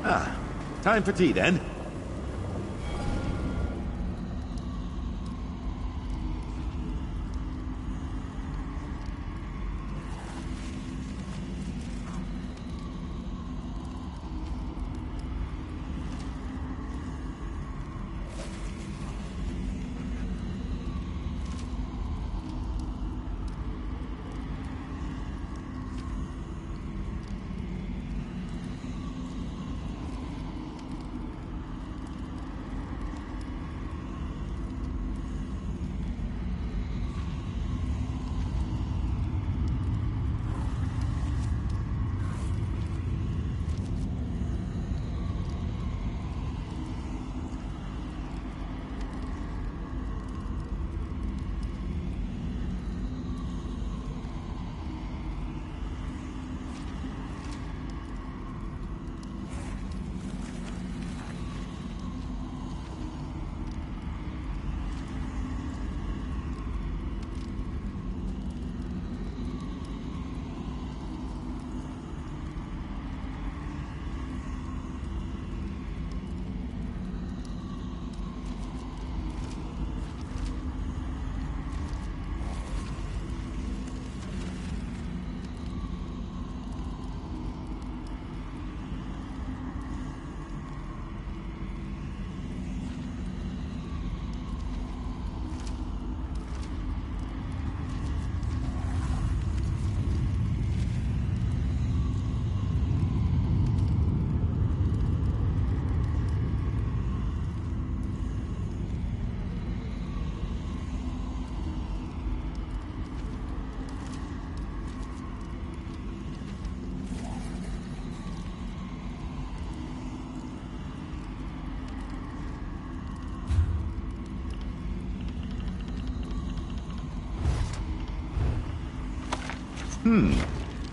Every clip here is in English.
Ah, time for tea then.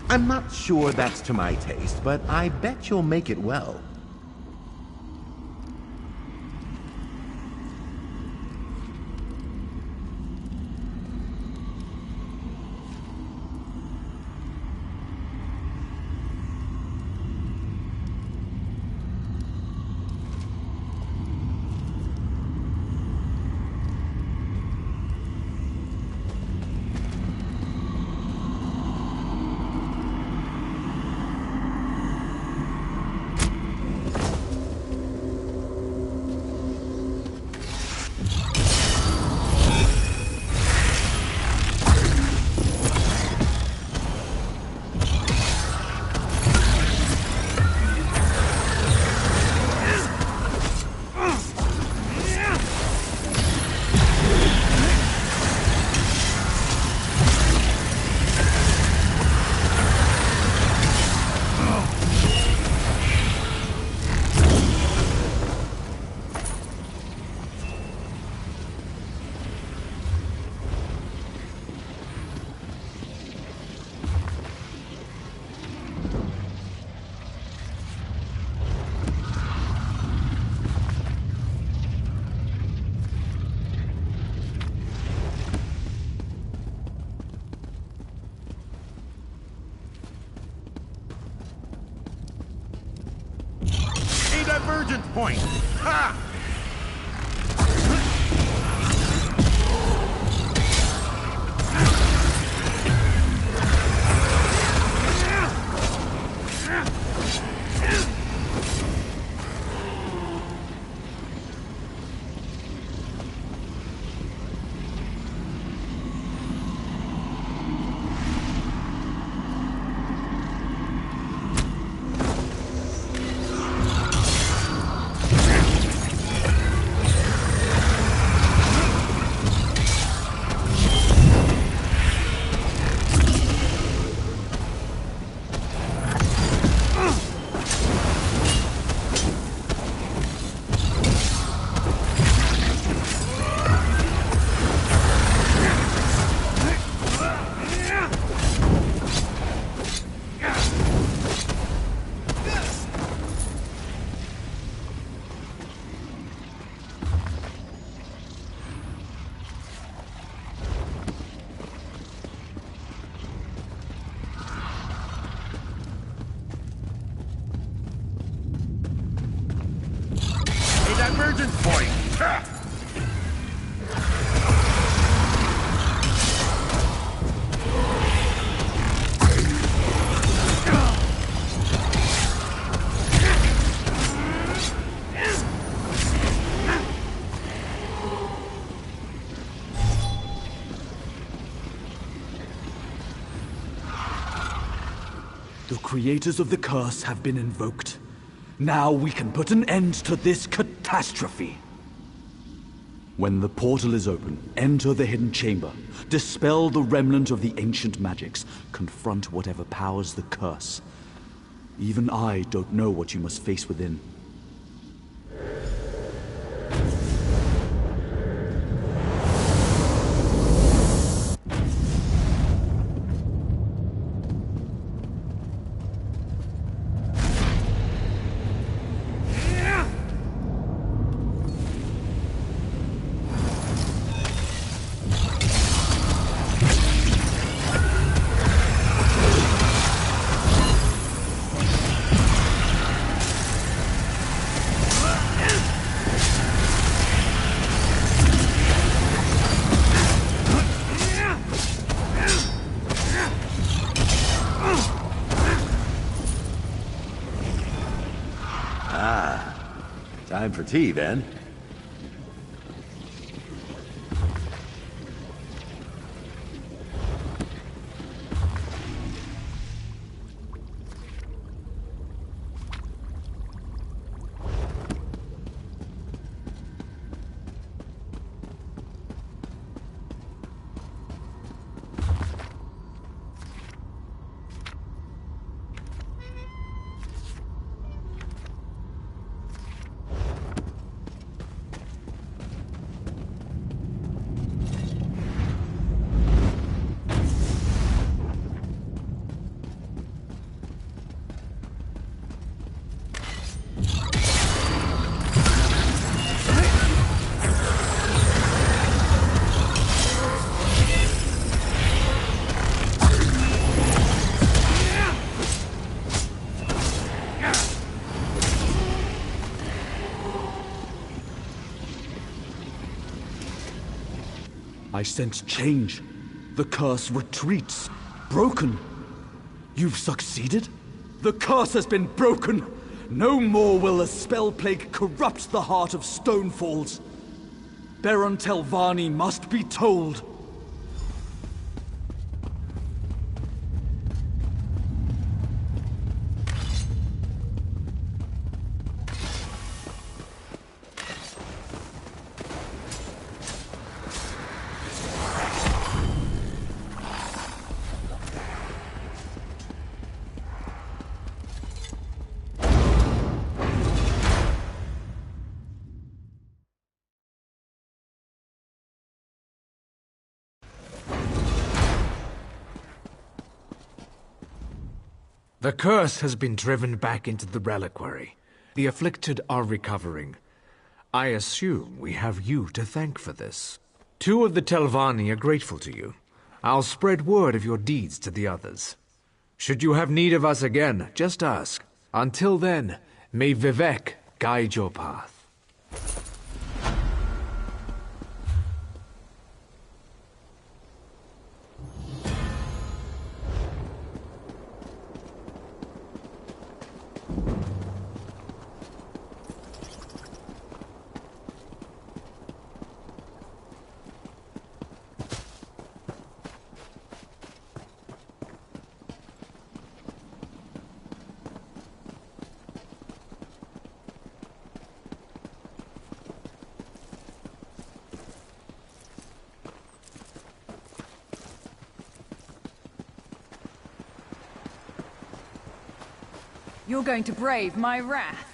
I'm not sure that's to my taste, but I bet you'll make it well. Divergence point! Ha! Divergent point! The creators of the curse have been invoked. Now we can put an end to this catastrophe. When the portal is open, enter the hidden chamber. Dispel the remnant of the ancient magics. Confront whatever powers the curse. Even I don't know what you must face within. Time for tea, then. I sense change. The curse retreats. Broken. You've succeeded? The curse has been broken! No more will the spell plague corrupt the heart of Stonefalls. Baron Telvanni must be told. The curse has been driven back into the reliquary. The afflicted are recovering. I assume we have you to thank for this. 2 of the Telvanni are grateful to you. I'll spread word of your deeds to the others. Should you have need of us again, just ask. Until then, may Vivek guide your path. You're going to brave my wrath.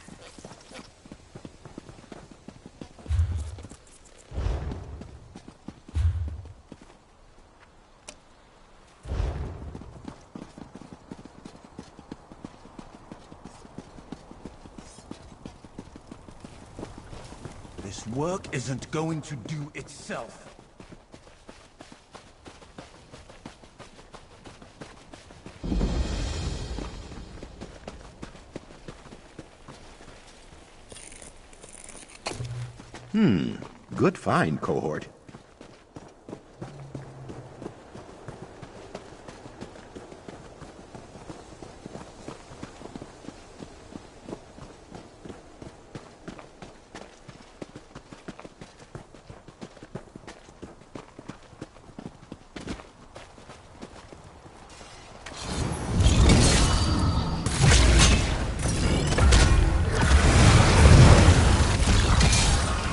This work isn't going to do itself. Good find, cohort.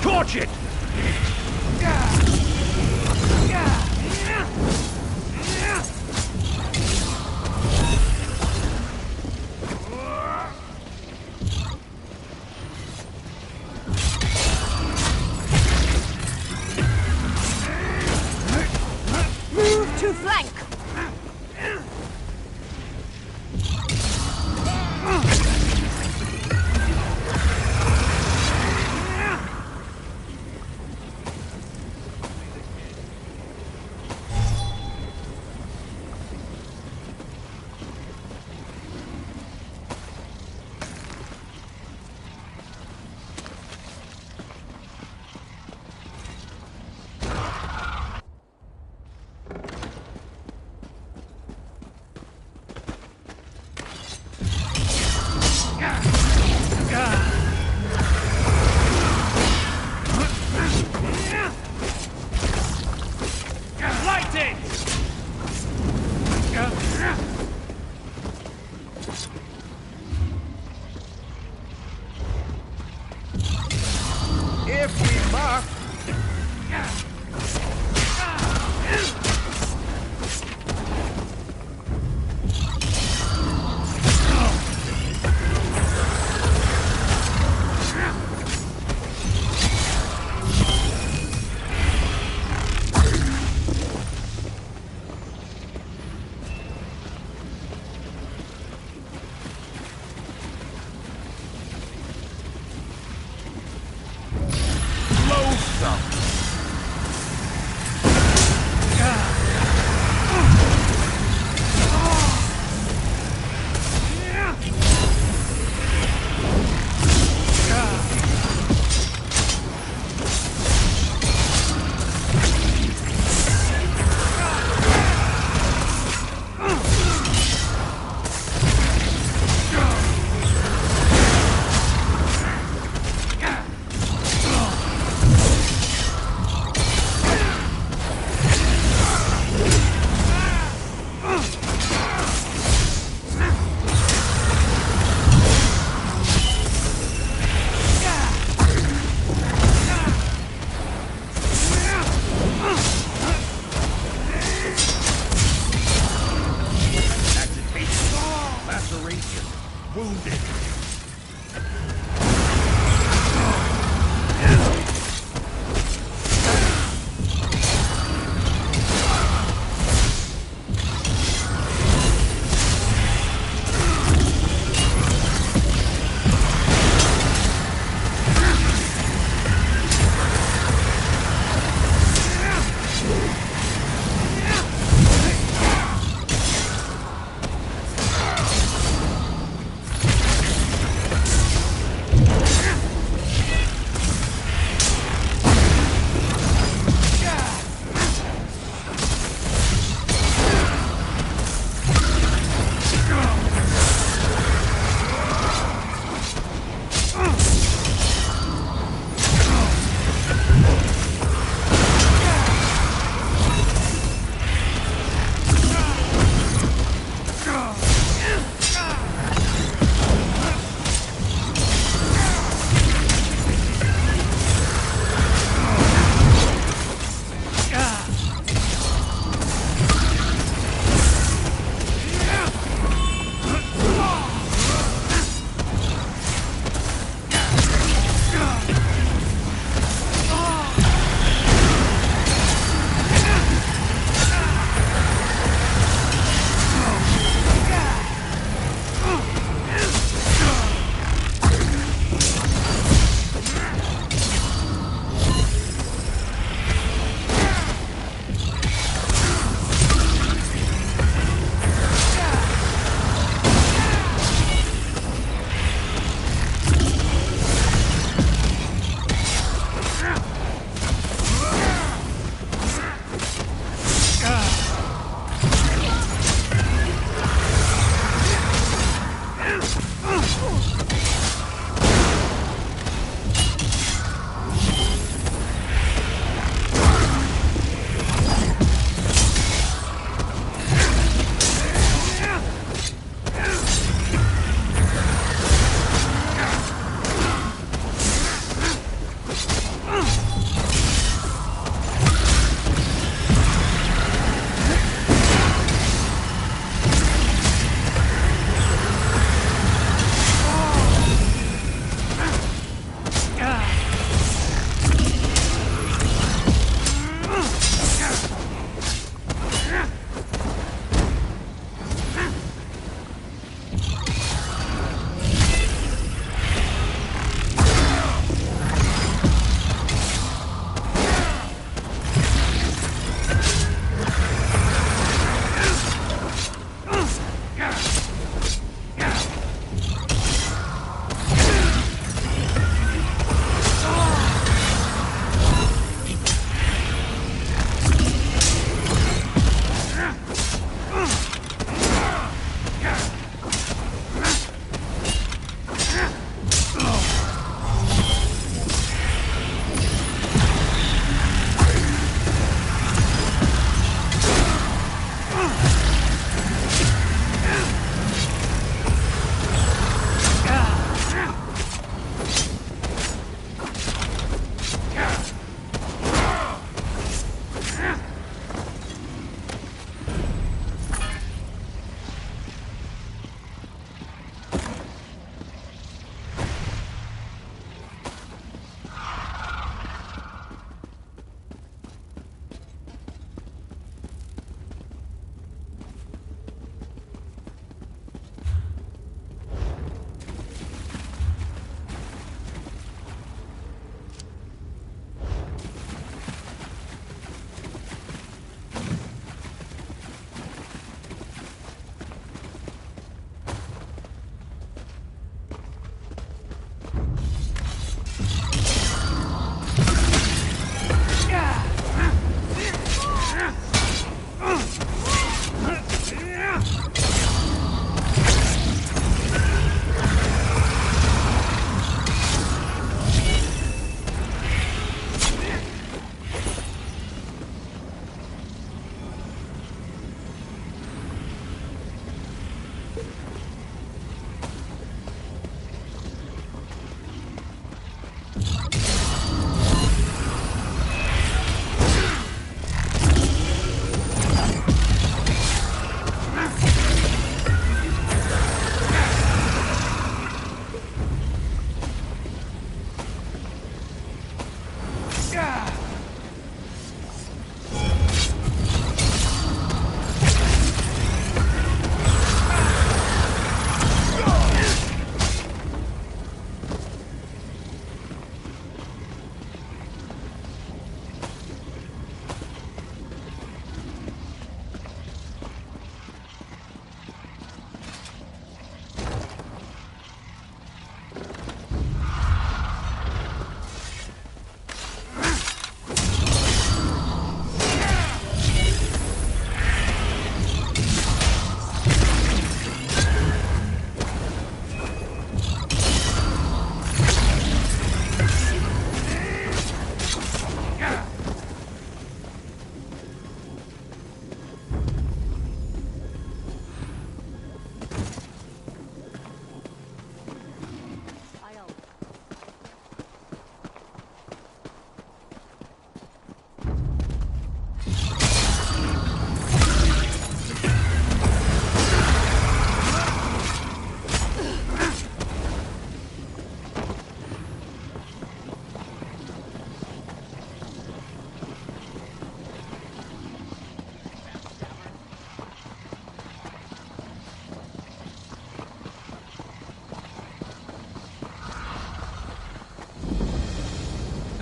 Torch it! Move to flank!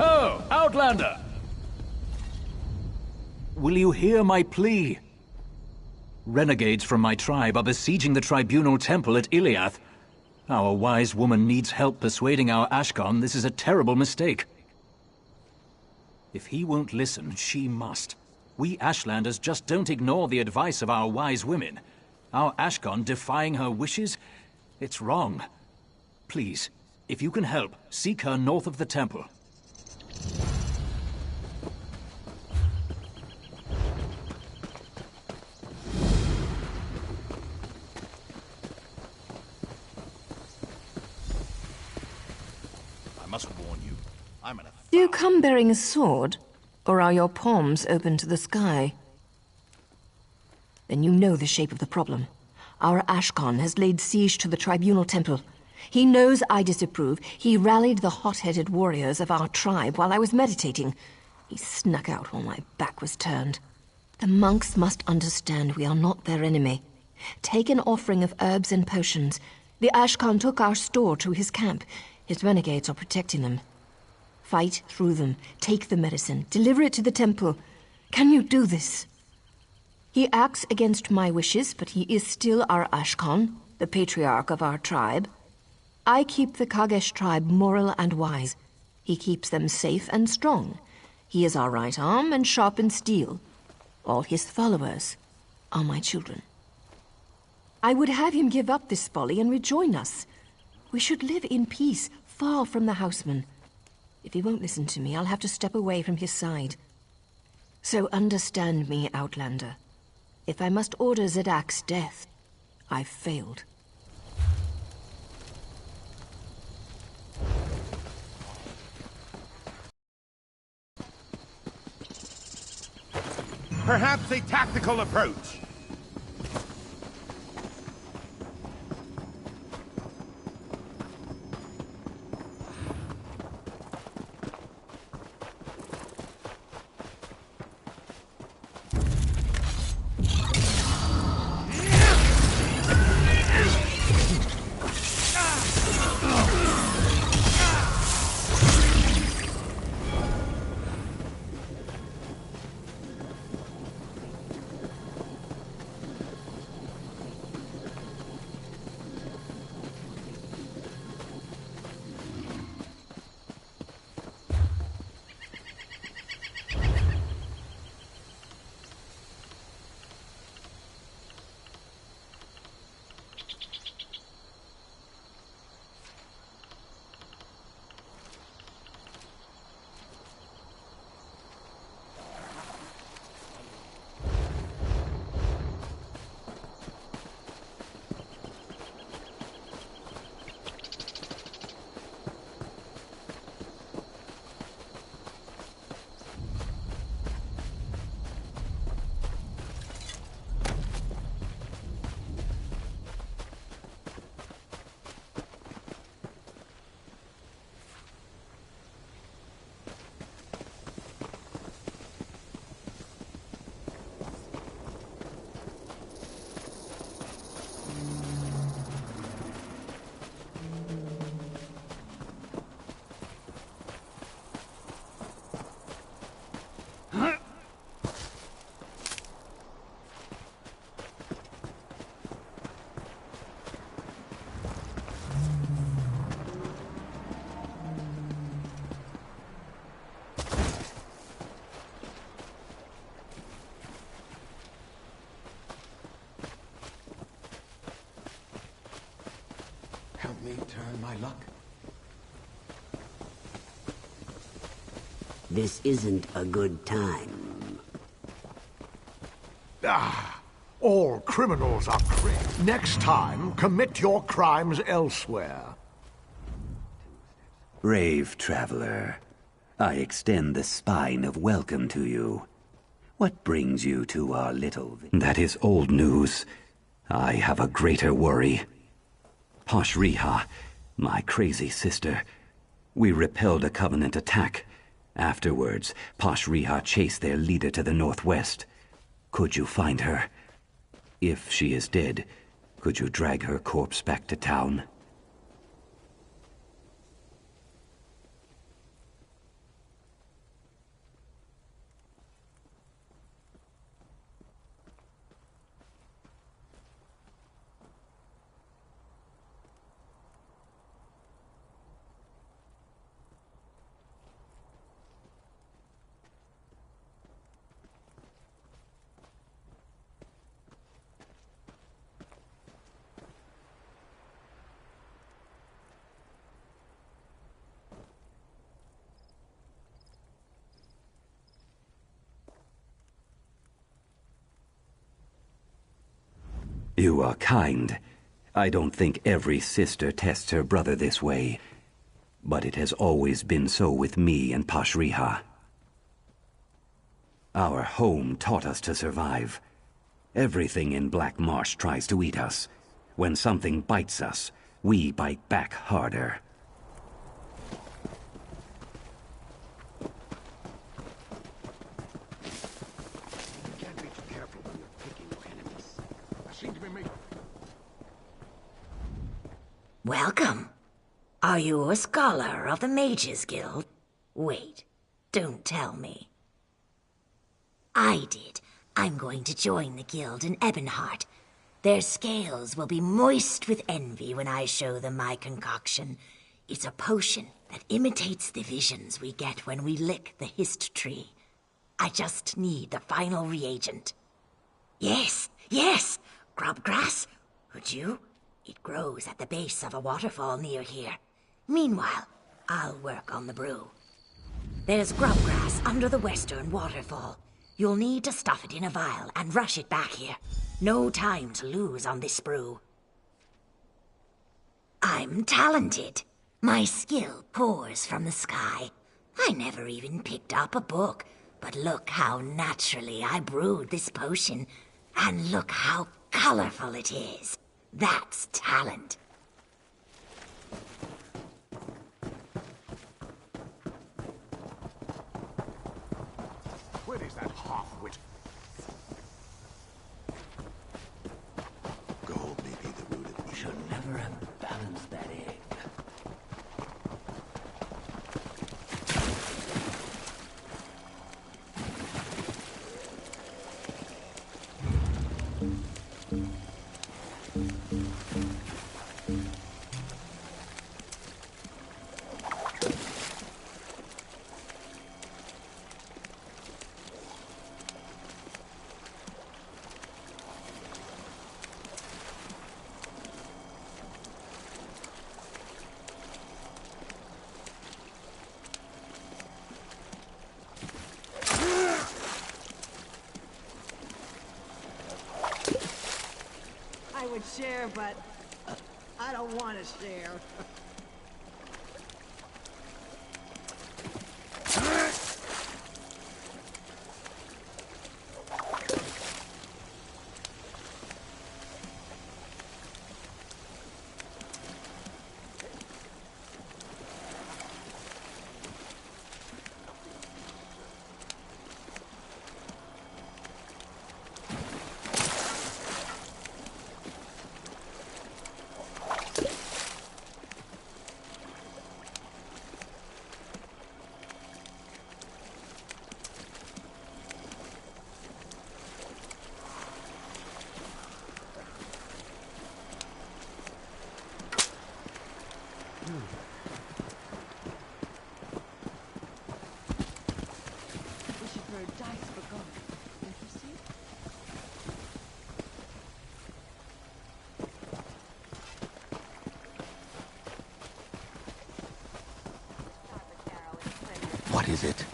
Oh, Outlander! Will you hear my plea? Renegades from my tribe are besieging the tribunal temple at Iliath. Our wise woman needs help persuading our Ashkon this is a terrible mistake. If he won't listen, she must. We Ashlanders just don't ignore the advice of our wise women. Our Ashkon defying her wishes? It's wrong. Please, if you can help, seek her north of the temple. I must warn you, I'm in a... Do you come bearing a sword, or are your palms open to the sky? Then you know the shape of the problem. Our Ashkon has laid siege to the tribunal temple. He knows I disapprove. He rallied the hot-headed warriors of our tribe while I was meditating. He snuck out while my back was turned. The monks must understand we are not their enemy. Take an offering of herbs and potions. The Ashkon took our store to his camp. His renegades are protecting them. Fight through them. Take the medicine. Deliver it to the temple. Can you do this? He acts against my wishes, but he is still our Ashkon, the patriarch of our tribe. I keep the Kagesh tribe moral and wise. He keeps them safe and strong. He is our right arm and sharp in steel. All his followers are my children. I would have him give up this folly and rejoin us. We should live in peace, far from the houseman. If he won't listen to me, I'll have to step away from his side. So understand me, Outlander. If I must order Zedak's death, I've failed. Perhaps a tactical approach. This isn't a good time. All criminals are Next time, commit your crimes elsewhere. Brave traveler, I extend the spine of welcome to you. What brings you to our little... That is old news. I have a greater worry. Pashriha, my crazy sister. We repelled a Covenant attack. Afterwards, Pashriha chased their leader to the northwest. Could you find her? If she is dead, could you drag her corpse back to town? You are kind. I don't think every sister tests her brother this way. But it has always been so with me and Pashriha. Our home taught us to survive. Everything in Black Marsh tries to eat us. When something bites us, we bite back harder. Welcome. Are you a scholar of the Mages Guild? Wait, don't tell me. I did. I'm going to join the guild in Ebonheart. Their scales will be moist with envy when I show them my concoction. It's a potion that imitates the visions we get when we lick the hist tree. I just need the final reagent. Yes, grubgrass. Would you? It grows at the base of a waterfall near here. Meanwhile, I'll work on the brew. There's grubgrass under the western waterfall. You'll need to stuff it in a vial and rush it back here. No time to lose on this brew. I'm talented. My skill pours from the sky. I never even picked up a book, but look how naturally I brewed this potion. And look how colorful it is. That's talent. Where is that half-wit? Gold may be the root of... You should never have balanced that egg. I would share, but I don't want to share. We should throw dice for gold. Interesting? What is it?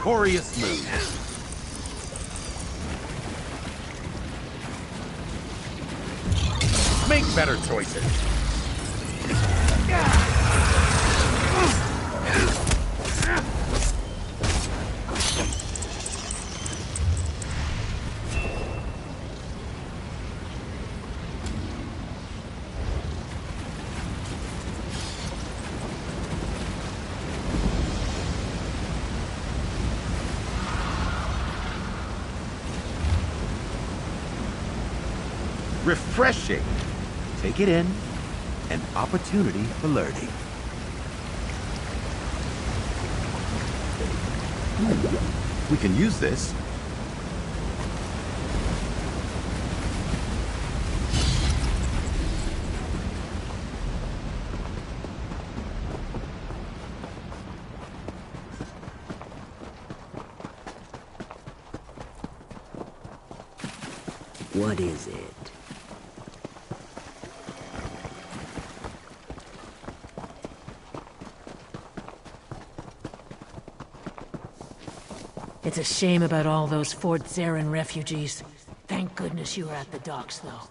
victorious move. Make better choices. Refreshing. Take it in. An opportunity for learning. We can use this. What is it? It's a shame about all those Fort Zarin refugees. Thank goodness you were at the docks, though.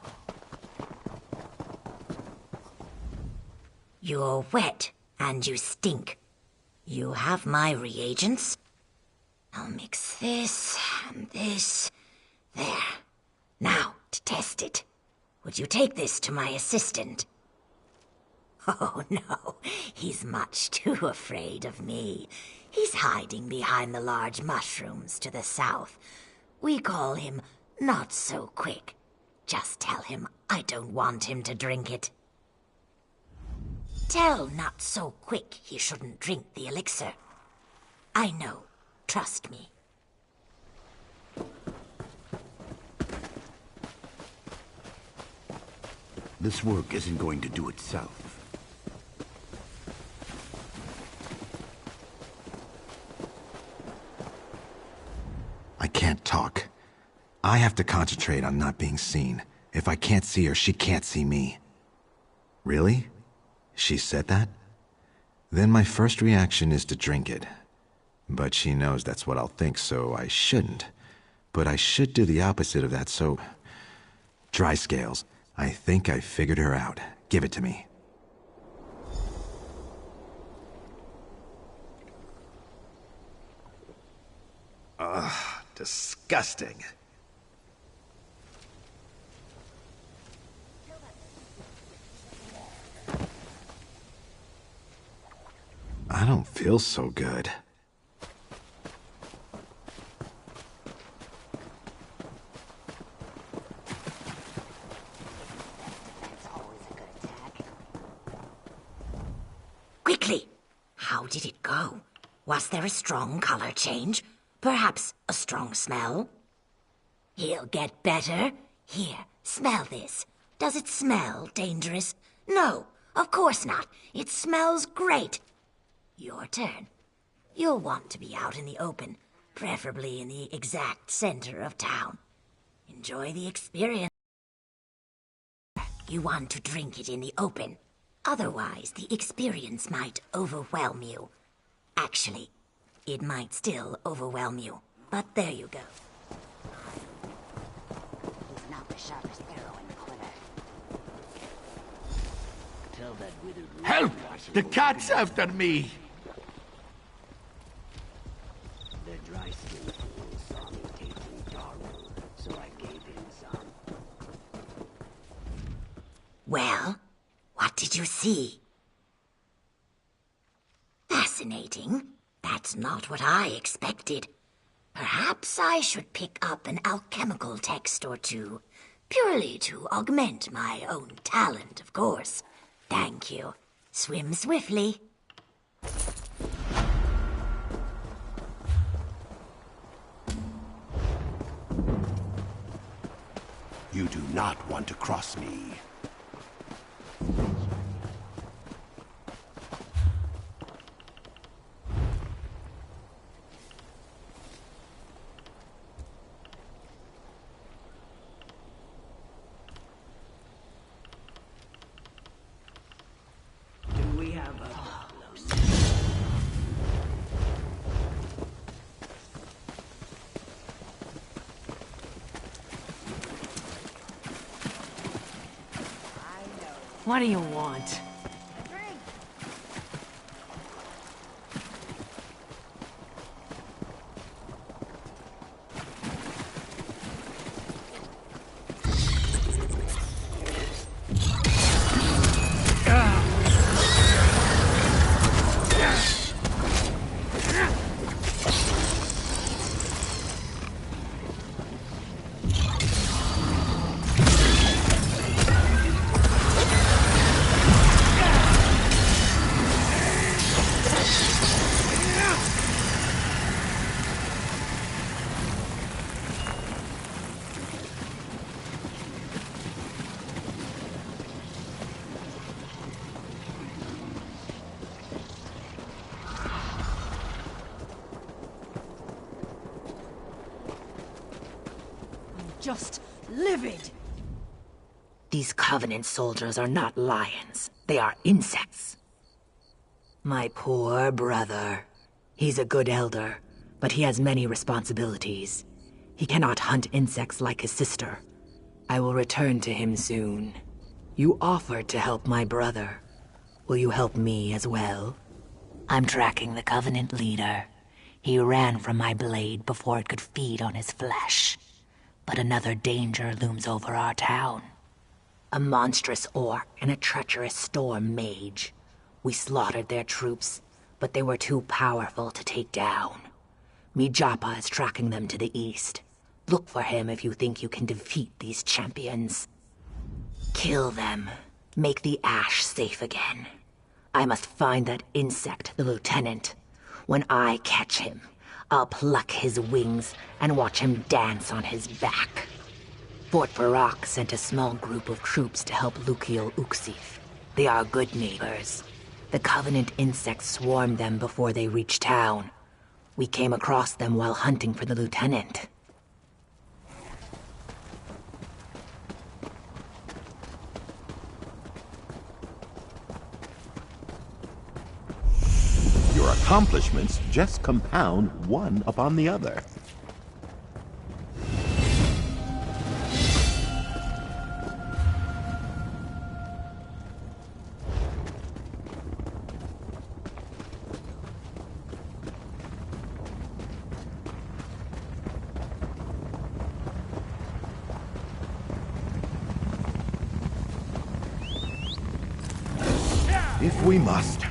You're wet, and you stink. You have my reagents? I'll mix this and this. There. Now, to test it. Would you take this to my assistant? Oh, no. He's much too afraid of me. He's hiding behind the large mushrooms to the south. We call him Not So Quick. Just tell him I don't want him to drink it. Tell Not So Quick he shouldn't drink the elixir. I know. Trust me. This work isn't going to do itself. I can't talk. I have to concentrate on not being seen. If I can't see her, she can't see me. Really? She said that? Then my first reaction is to drink it. But she knows that's what I'll think, so I shouldn't. But I should do the opposite of that, so... Dry scales. I think I figured her out. Give it to me. Ugh, disgusting. I don't feel so good. Quickly! How did it go? Was there a strong color change? Perhaps a strong smell? He'll get better. Here, smell this. Does it smell dangerous? No, of course not. It smells great. Your turn. You'll want to be out in the open, preferably in the exact center of town. Enjoy the experience. You want to drink it in the open. Otherwise, the experience might overwhelm you. Actually, it might still overwhelm you, but there you go. He's not the sharpest arrow in the quiver. Tell that withered... Help! The cat's after me! Their dry skin fools saw me tasting Darwin, so I gave him some. Well, what did you see? Fascinating. That's not what I expected. Perhaps I should pick up an alchemical text or two, purely to augment my own talent, of course. Thank you. Swim swiftly. You do not want to cross me. What do you want? Just livid. These Covenant soldiers are not lions. They are insects. My poor brother. He's a good elder, but he has many responsibilities. He cannot hunt insects like his sister. I will return to him soon. You offered to help my brother. Will you help me as well? I'm tracking the Covenant leader. He ran from my blade before it could feed on his flesh. But another danger looms over our town. A monstrous orc and a treacherous storm mage. We slaughtered their troops, but they were too powerful to take down. Mijapa is tracking them to the east. Look for him if you think you can defeat these champions. Kill them. Make the ash safe again. I must find that insect, the lieutenant. When I catch him, I'll pluck his wings and watch him dance on his back. Fort Barak sent a small group of troops to help Lukiel Uksif. They are good neighbors. The Covenant insects swarmed them before they reached town. We came across them while hunting for the lieutenant. Your accomplishments just compound one upon the other. If we must.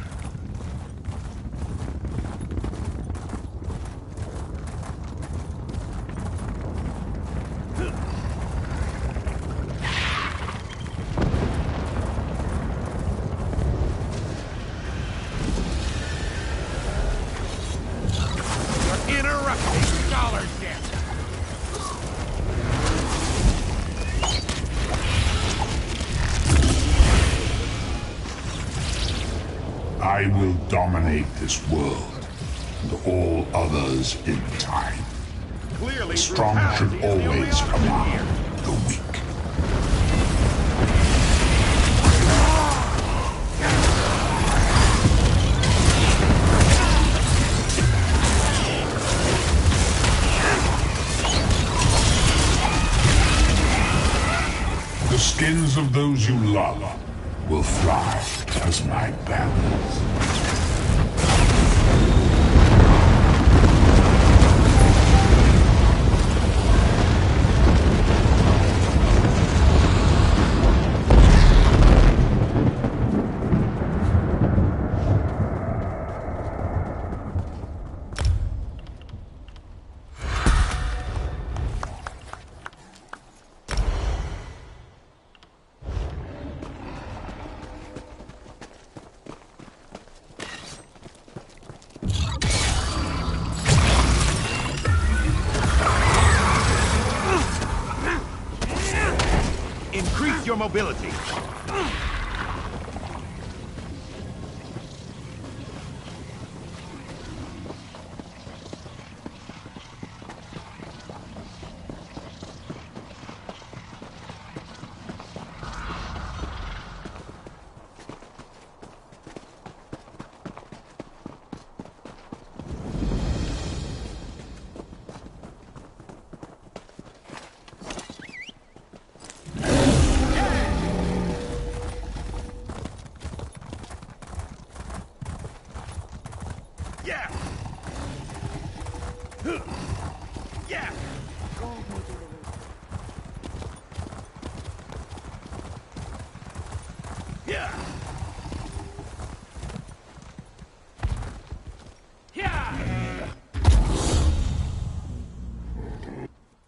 I will dominate this world, and all others in time. The strong should always command the weak. The skins of those you love will fly as my banners. Increase your mobility. Yeah! Yeah! Yeah!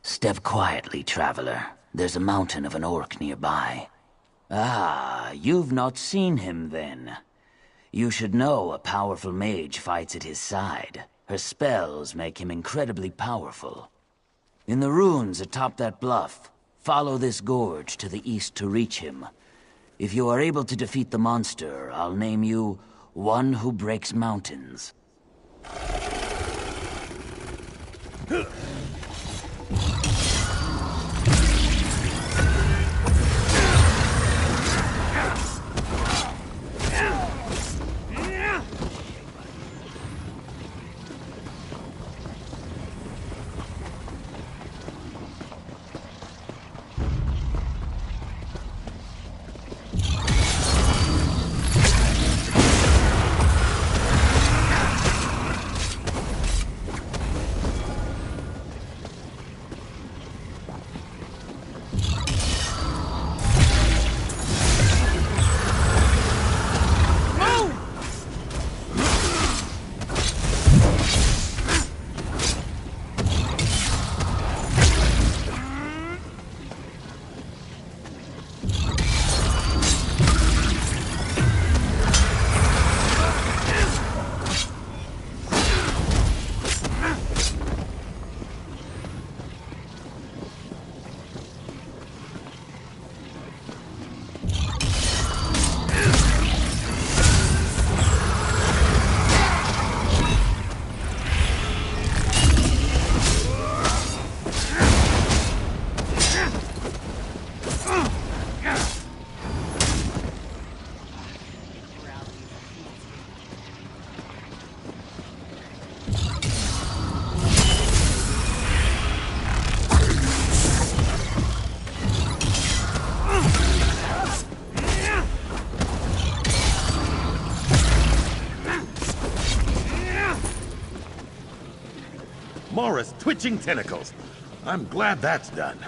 Step quietly, traveler. There's a mountain of an orc nearby. Ah, you've not seen him then. You should know a powerful mage fights at his side. Her spells make him incredibly powerful. In the ruins atop that bluff, follow this gorge to the east to reach him. If you are able to defeat the monster, I'll name you One Who Breaks Mountains. Morris twitching tentacles. I'm glad that's done.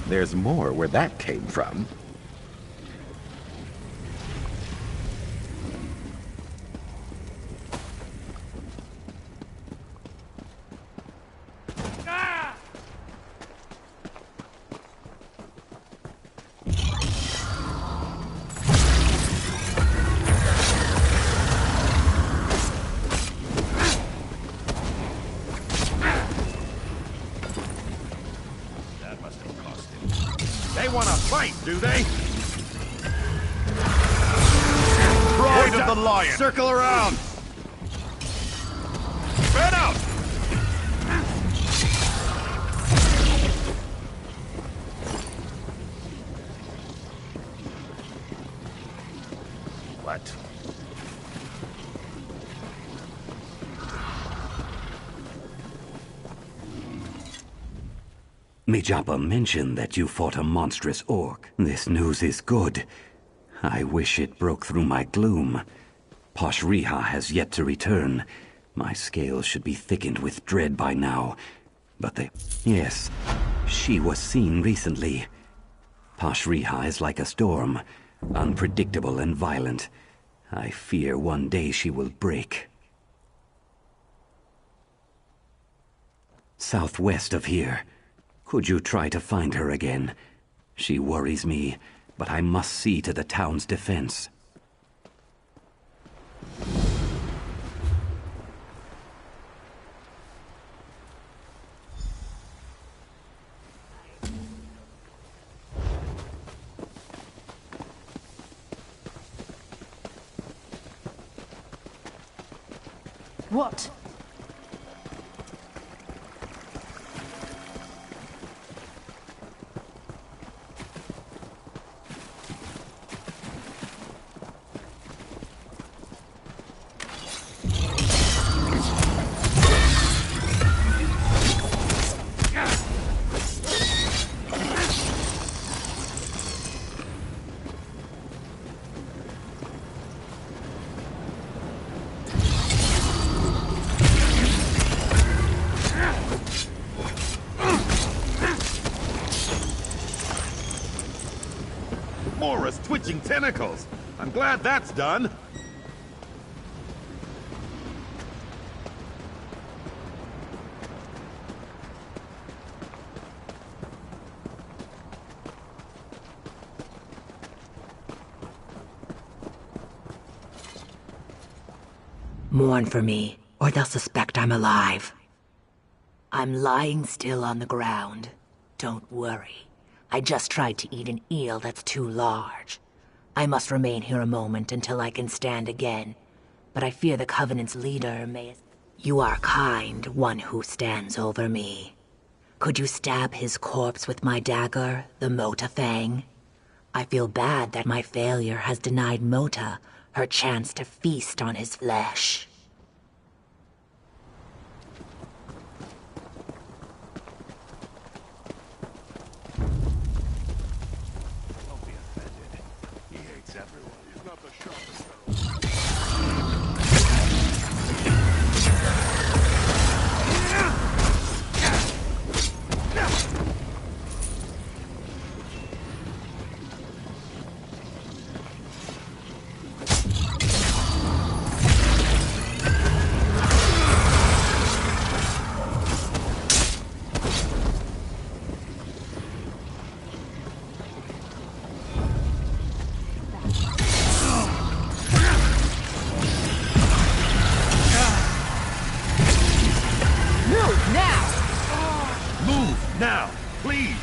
There's more where that came from. They want to fight, do they? Pride of the Lion! Circle around! Spread out! What? Mijapa mentioned that you fought a monstrous orc. This news is good. I wish it broke through my gloom. Pashriha has yet to return. My scales should be thickened with dread by now. But yes, she was seen recently. Pashriha is like a storm, unpredictable and violent. I fear one day she will break. Southwest of here. Could you try to find her again? She worries me, but I must see to the town's defense. What? Mora's twitching tentacles. I'm glad that's done. Mourn for me, or they'll suspect I'm alive. I'm lying still on the ground. Don't worry. I just tried to eat an eel that's too large. I must remain here a moment until I can stand again, but I fear the Covenant's leader may... You are kind, one who stands over me. Could you stab his corpse with my dagger, the Mota Fang? I feel bad that my failure has denied Mota her chance to feast on his flesh. Now, please!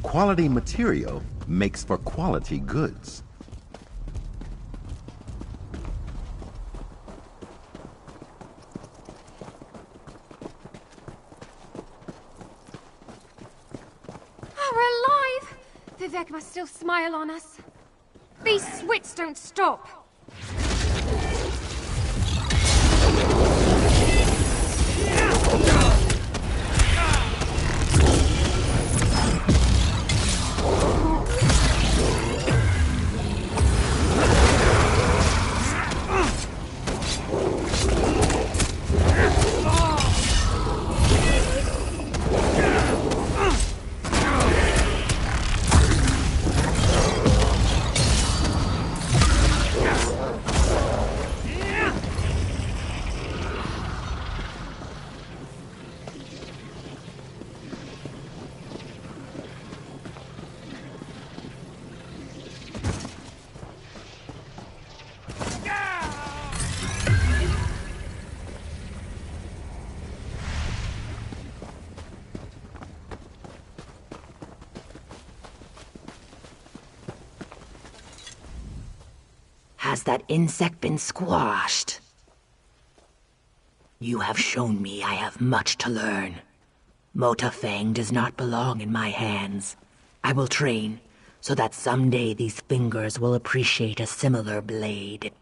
Quality material makes for quality goods. We're alive! Vivek must still smile on us. These swits don't stop. Has that insect been squashed? You have shown me I have much to learn. Mota Fang does not belong in my hands. I will train, so that someday these fingers will appreciate a similar blade.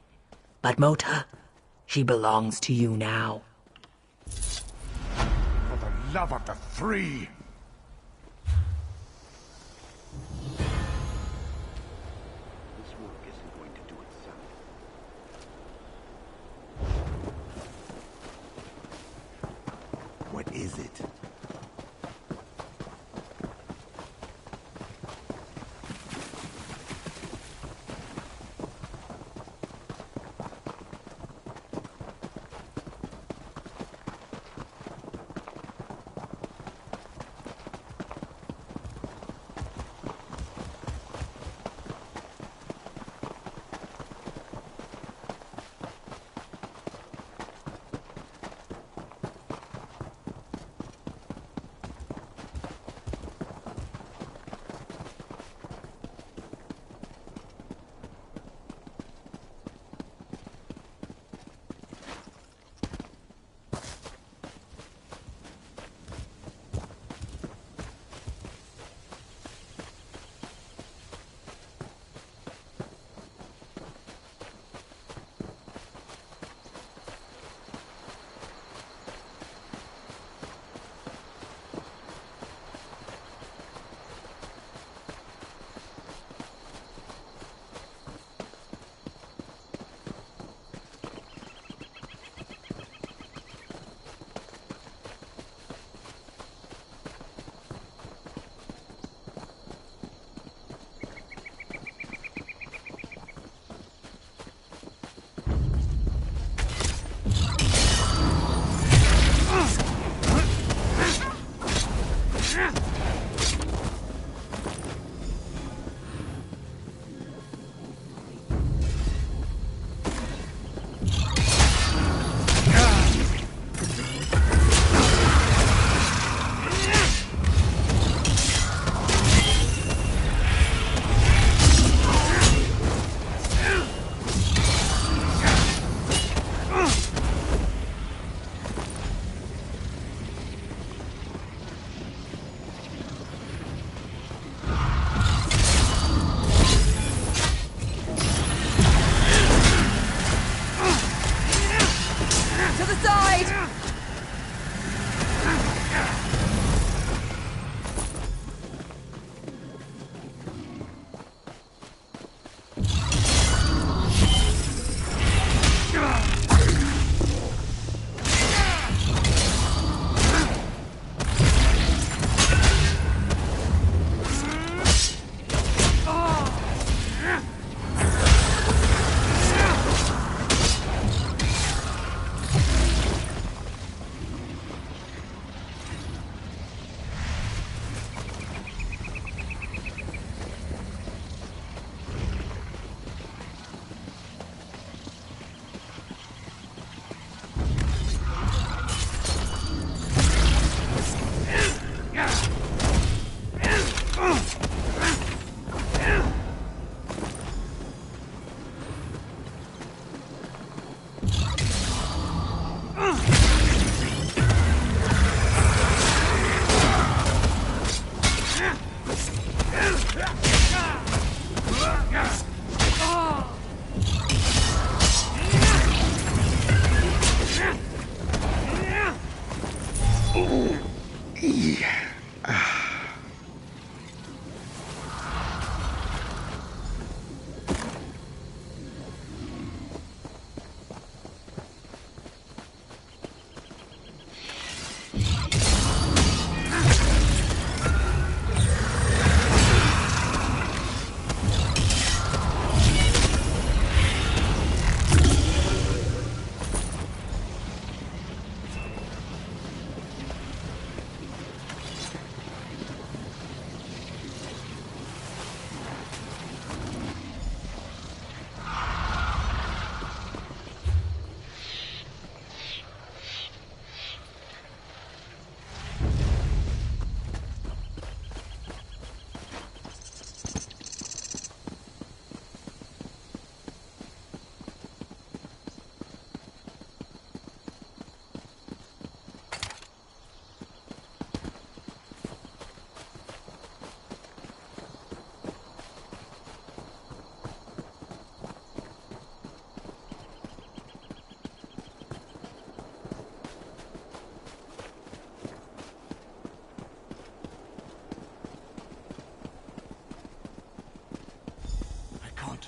But Mota, she belongs to you now. For the love of the three! What is it?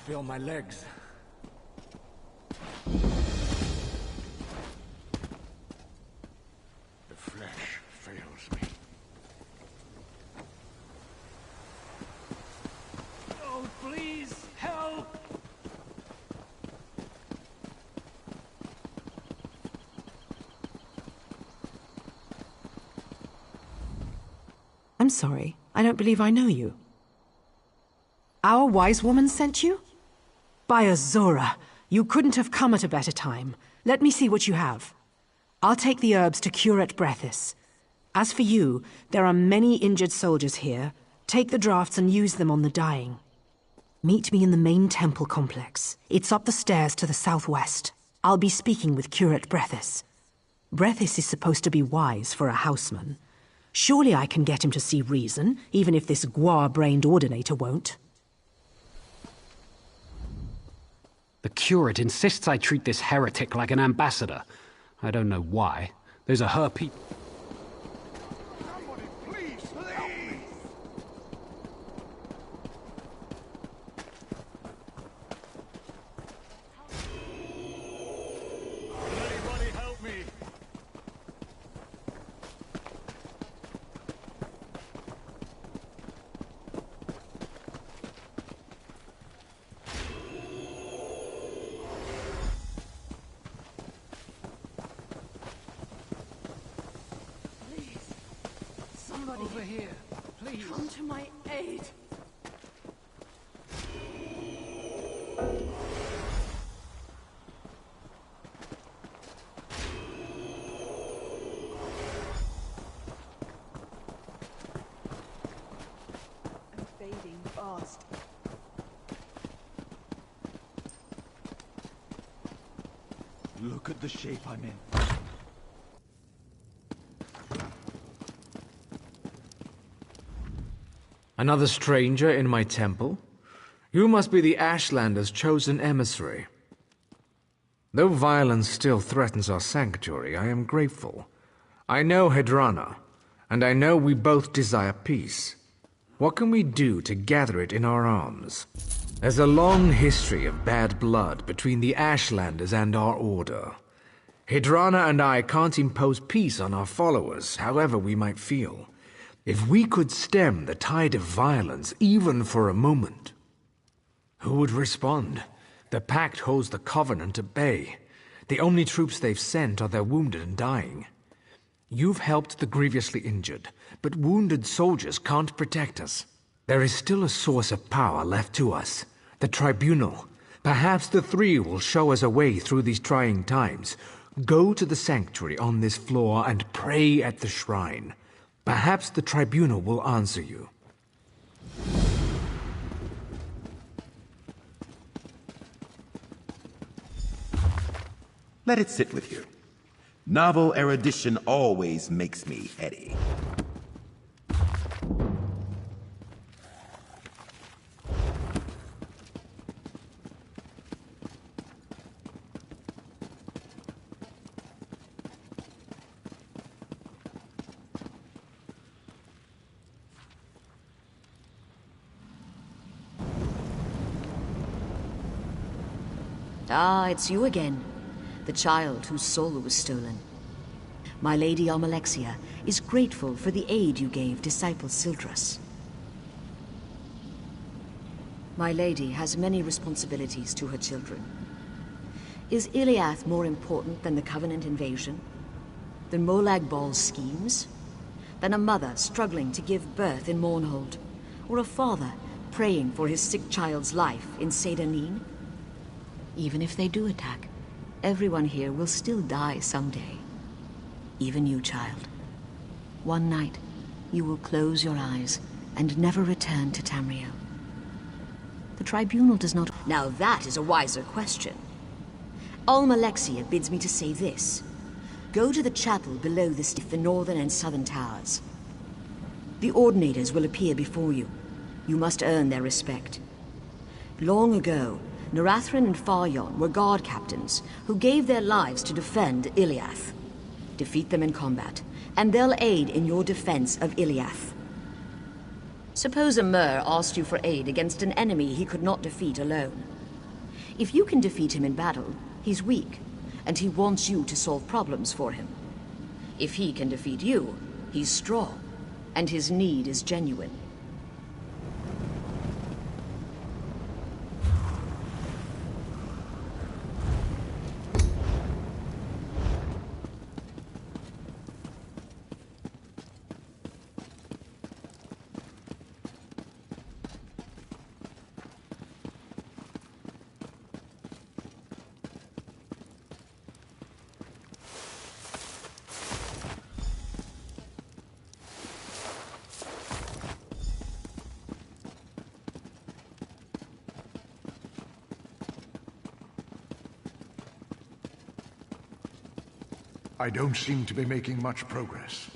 Feel my legs. The flesh fails me. Oh, please, help! I'm sorry. I don't believe I know you. Our wise woman sent you? By Azora, you couldn't have come at a better time. Let me see what you have. I'll take the herbs to Curate Brethis. As for you, there are many injured soldiers here. Take the drafts and use them on the dying. Meet me in the main temple complex. It's up the stairs to the southwest. I'll be speaking with Curate Brethis. Brethis is supposed to be wise for a houseman. Surely I can get him to see reason, even if this guar-brained ordinator won't. The curate insists I treat this heretic like an ambassador. I don't know why. Those are her people. Over here, please. Come to my aid. I'm fading fast. Look at the shape I'm in. Another stranger in my temple? You must be the Ashlander's chosen emissary. Though violence still threatens our sanctuary, I am grateful. I know Hedrana, and I know we both desire peace. What can we do to gather it in our arms? There's a long history of bad blood between the Ashlanders and our order. Hedrana and I can't impose peace on our followers, however we might feel. If we could stem the tide of violence, even for a moment, who would respond? The Pact holds the Covenant at bay. The only troops they've sent are their wounded and dying. You've helped the grievously injured, but wounded soldiers can't protect us. There is still a source of power left to us, the Tribunal. Perhaps the three will show us a way through these trying times. Go to the sanctuary on this floor and pray at the shrine. Perhaps the Tribunal will answer you. Let it sit with you. Novel erudition always makes me heady. Ah, it's you again. The child whose soul was stolen. My lady Almalexia is grateful for the aid you gave disciple Sildras. My lady has many responsibilities to her children. Is Iliath more important than the Covenant invasion? Than Molag Bal's schemes? Than a mother struggling to give birth in Mournhold? Or a father praying for his sick child's life in Sedanin? Even if they do attack, everyone here will still die someday. Even you, child. One night, you will close your eyes and never return to Tamriel. The Tribunal does not... Now that is a wiser question. Almalexia bids me to say this. Go to the chapel below the northern and southern towers. The Ordinators will appear before you. You must earn their respect. Long ago, Narathrin and Faryon were guard captains who gave their lives to defend Iliath. Defeat them in combat, and they'll aid in your defense of Iliath. Suppose a Mer asked you for aid against an enemy he could not defeat alone. If you can defeat him in battle, he's weak, and he wants you to solve problems for him. If he can defeat you, he's strong, and his need is genuine. I don't seem to be making much progress.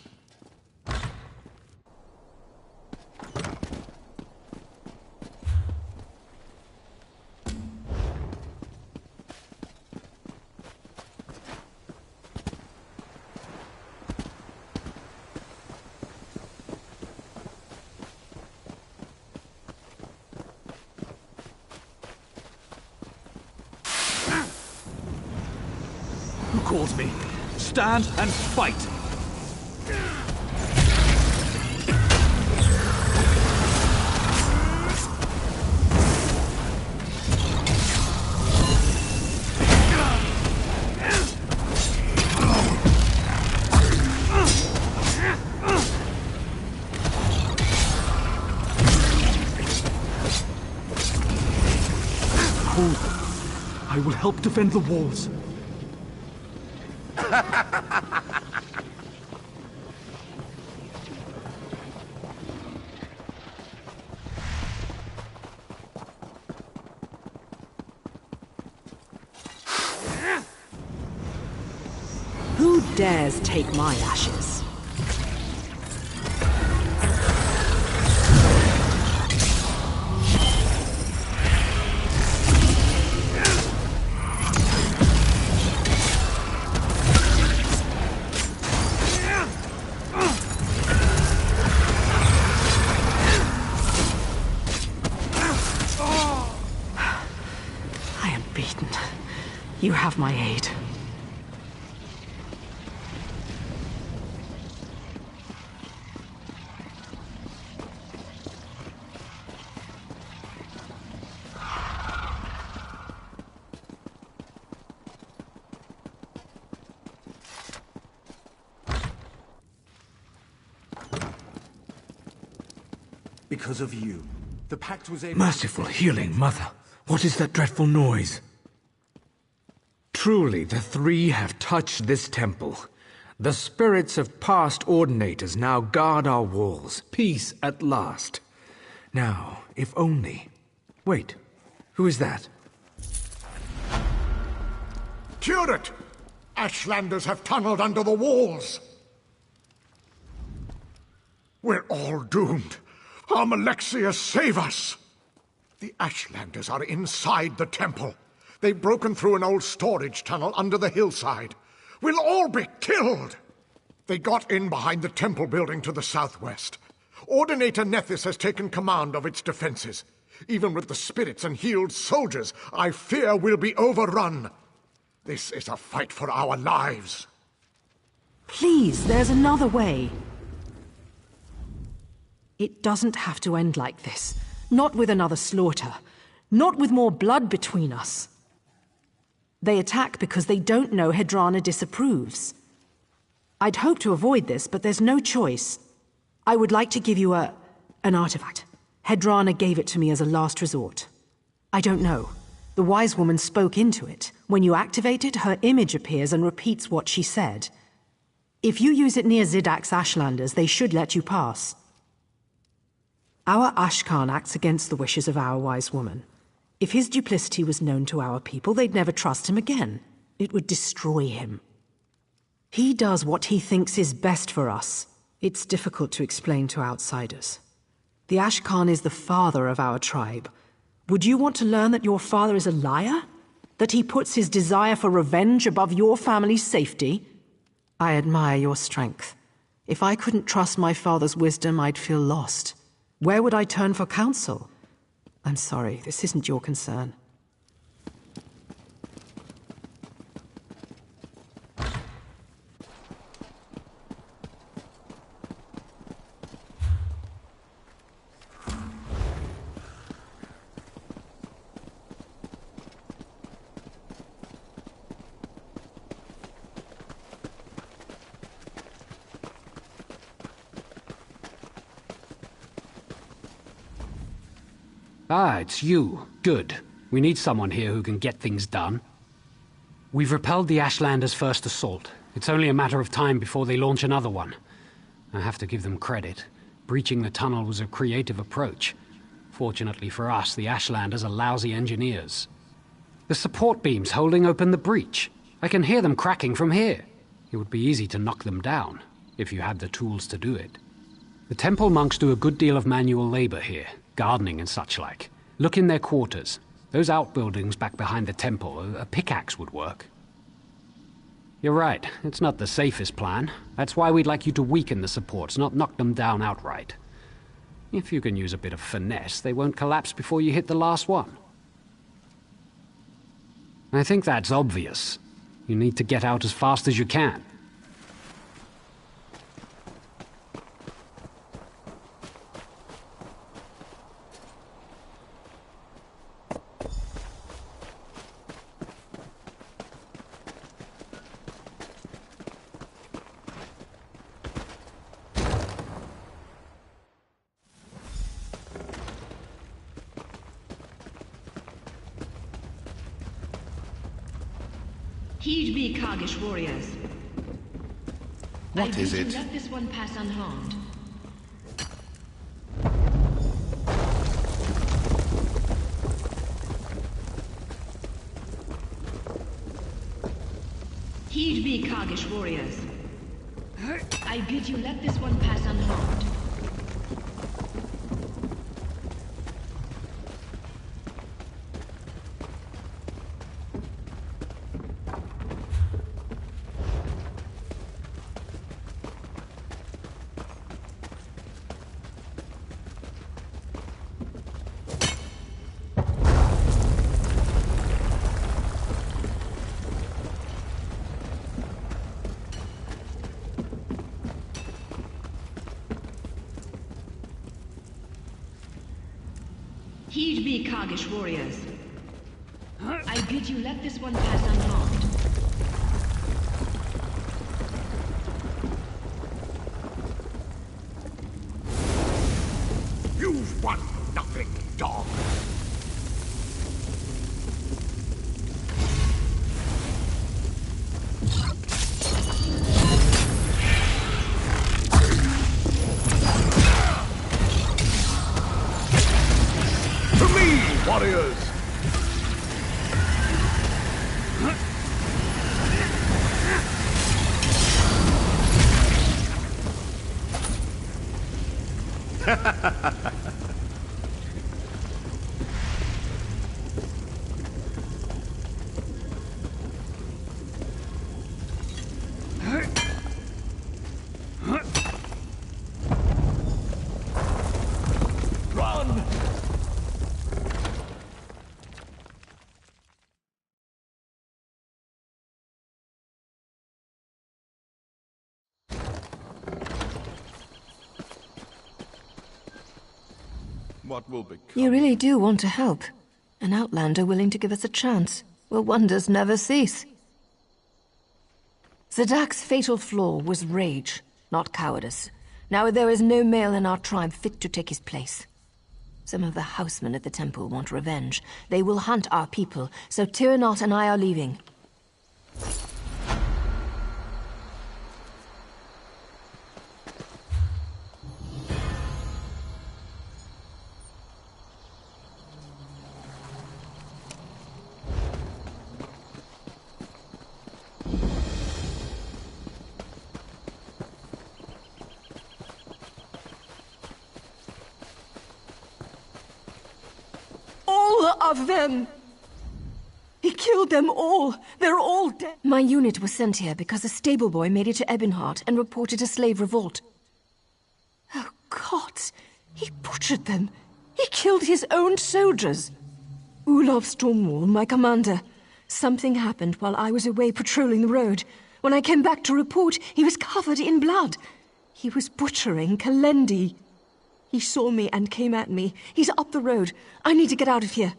Who calls me? Stand and fight! Hold. I will help defend the walls. Who dares take my ashes? I am beaten. You have my aid. Because of you, the pact was able... Merciful healing mother, what is that dreadful noise? Truly, the three have touched this temple. The spirits of past Ordinators now guard our walls. Peace at last. Now, if only... Wait, who is that? Curate! Ashlanders have tunneled under the walls! We're all doomed. Almalexia, save us! The Ashlanders are inside the temple. They've broken through an old storage tunnel under the hillside. We'll all be killed! They got in behind the temple building to the southwest. Ordinator Nethys has taken command of its defenses. Even with the spirits and healed soldiers, I fear we'll be overrun. This is a fight for our lives. Please, there's another way. It doesn't have to end like this. Not with another slaughter. Not with more blood between us. They attack because they don't know Hedrana disapproves. I'd hope to avoid this, but there's no choice. I would like to give you an artifact. Hedrana gave it to me as a last resort. I don't know. The wise woman spoke into it. When you activate it, her image appears and repeats what she said. If you use it near Zidak's Ashlanders, they should let you pass. Our Ashkan acts against the wishes of our wise woman. If his duplicity was known to our people, they'd never trust him again. It would destroy him. He does what he thinks is best for us. It's difficult to explain to outsiders. The Ashkan is the father of our tribe. Would you want to learn that your father is a liar? That he puts his desire for revenge above your family's safety? I admire your strength. If I couldn't trust my father's wisdom, I'd feel lost. Where would I turn for counsel? I'm sorry, this isn't your concern. Ah, it's you. Good. We need someone here who can get things done. We've repelled the Ashlanders' first assault. It's only a matter of time before they launch another one. I have to give them credit. Breaching the tunnel was a creative approach. Fortunately for us, the Ashlanders are lousy engineers. The support beam's holding open the breach. I can hear them cracking from here. It would be easy to knock them down, if you had the tools to do it. The temple monks do a good deal of manual labor here. Gardening and such like. Look in their quarters. Those outbuildings back behind the temple, a pickaxe would work. You're right, it's not the safest plan. That's why we'd like you to weaken the supports, not knock them down outright. If you can use a bit of finesse, they won't collapse before you hit the last one. I think that's obvious. You need to get out as fast as you can. Heed me, Kargish warriors. What is it? Let this one pass unharmed. Heed me, Kargish warriors. I bid you let this one pass unharmed. Heed me, Kargish warriors. I bid you let this one pass unharmed. You've won nothing, dog. Warriors! What will become? You really do want to help. An outlander willing to give us a chance. Well, wonders never cease. Zadak's fatal flaw was rage, not cowardice. Now there is no male in our tribe fit to take his place. Some of the housemen at the temple want revenge. They will hunt our people, so Tyrannot and I are leaving. Of them! He killed them all! They're all dead! My unit was sent here because a stable boy made it to Ebonheart and reported a slave revolt. Oh, gods! He butchered them! He killed his own soldiers! Olaf Stormwall, my commander. Something happened while I was away patrolling the road. When I came back to report, he was covered in blood. He was butchering Kalendi. He saw me and came at me. He's up the road. I need to get out of here.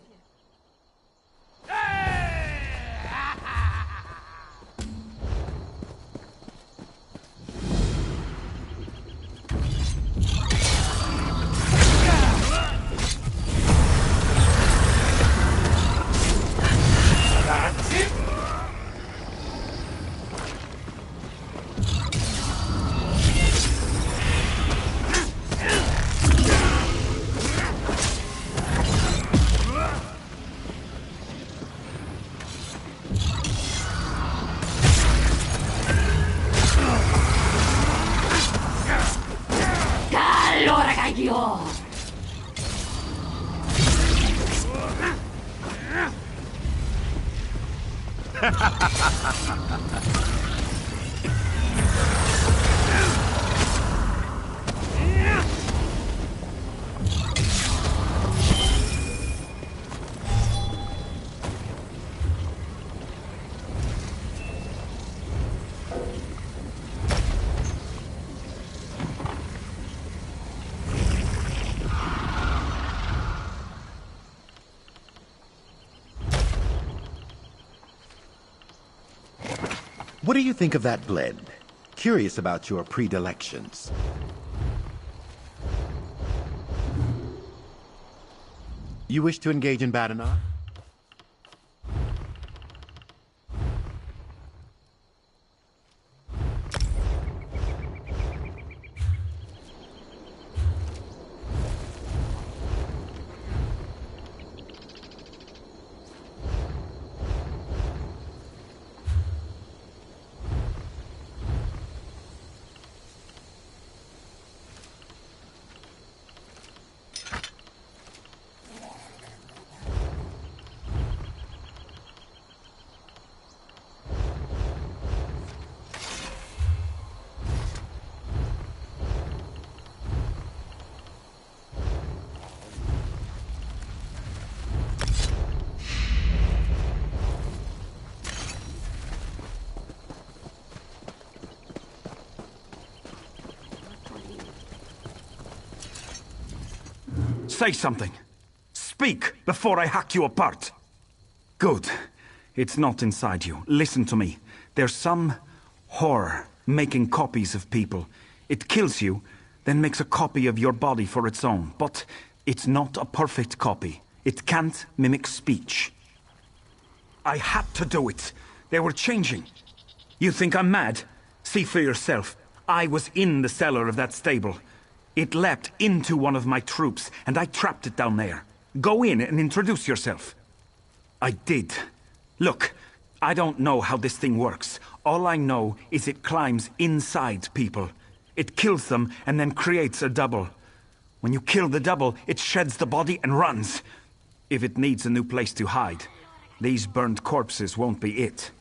What do you think of that blend? Curious about your predilections. You wish to engage in badinage? Say something. Speak before I hack you apart. Good. It's not inside you. Listen to me. There's some horror making copies of people. It kills you, then makes a copy of your body for its own. But it's not a perfect copy. It can't mimic speech. I had to do it. They were changing. You think I'm mad? See for yourself. I was in the cellar of that stable. It leapt into one of my troops, and I trapped it down there. Go in and introduce yourself. I did. Look, I don't know how this thing works. All I know is it climbs inside people. It kills them and then creates a double. When you kill the double, it sheds the body and runs. If it needs a new place to hide, these burned corpses won't be it.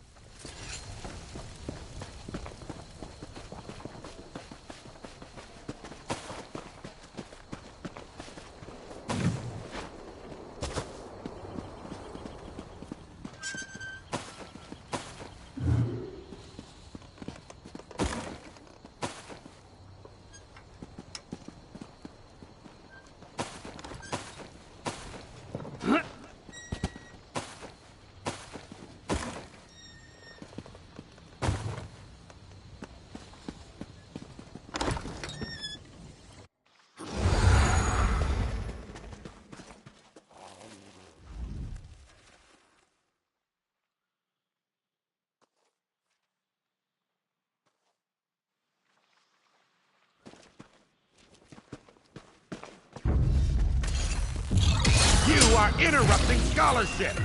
are interrupting scholarship!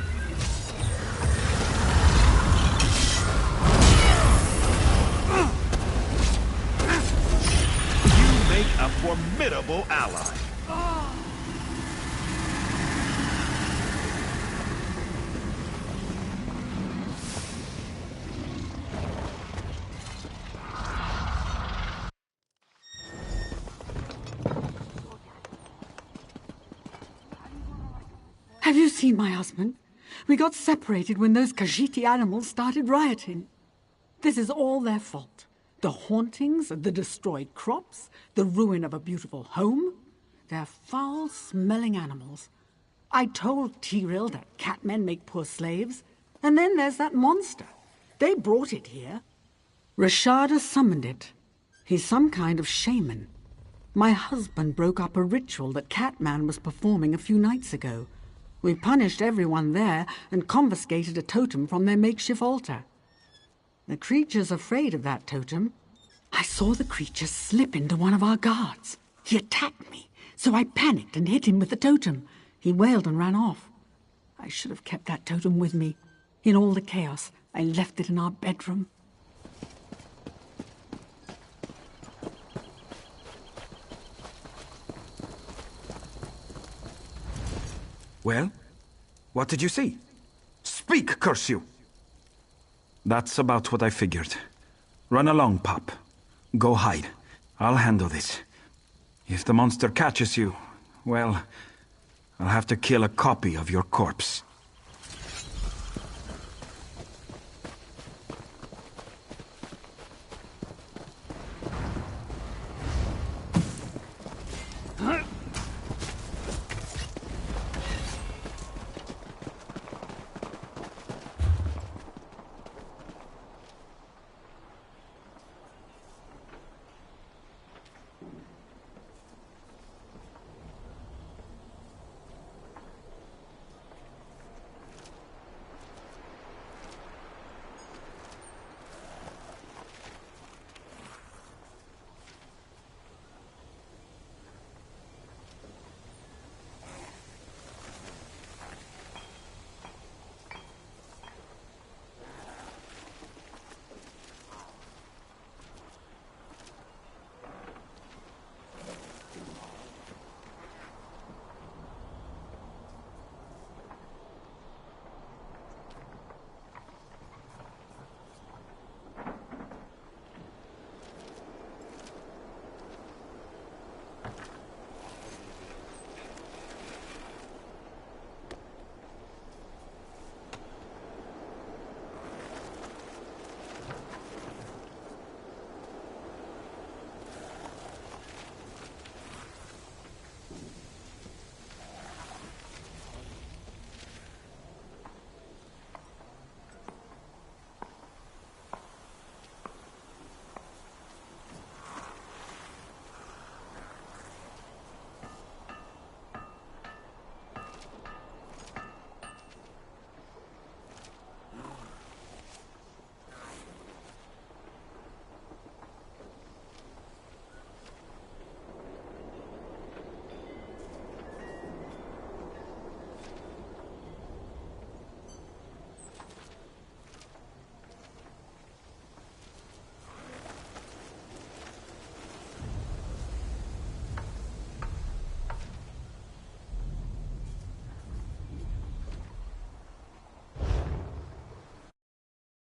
You make a formidable ally. Have you seen my husband? We got separated when those Khajiiti animals started rioting. This is all their fault. The hauntings, the destroyed crops, the ruin of a beautiful home. They're foul-smelling animals. I told Tyrell that catmen make poor slaves. And then there's that monster. They brought it here. Rashada summoned it. He's some kind of shaman. My husband broke up a ritual that Catman was performing a few nights ago. We punished everyone there and confiscated a totem from their makeshift altar. The creature's afraid of that totem. I saw the creature slip into one of our guards. He attacked me, so I panicked and hit him with the totem. He wailed and ran off. I should have kept that totem with me. In all the chaos, I left it in our bedroom. Well, what did you see? Speak, curse you! That's about what I figured. Run along, Pop. Go hide. I'll handle this. If the monster catches you, well, I'll have to kill a copy of your corpse.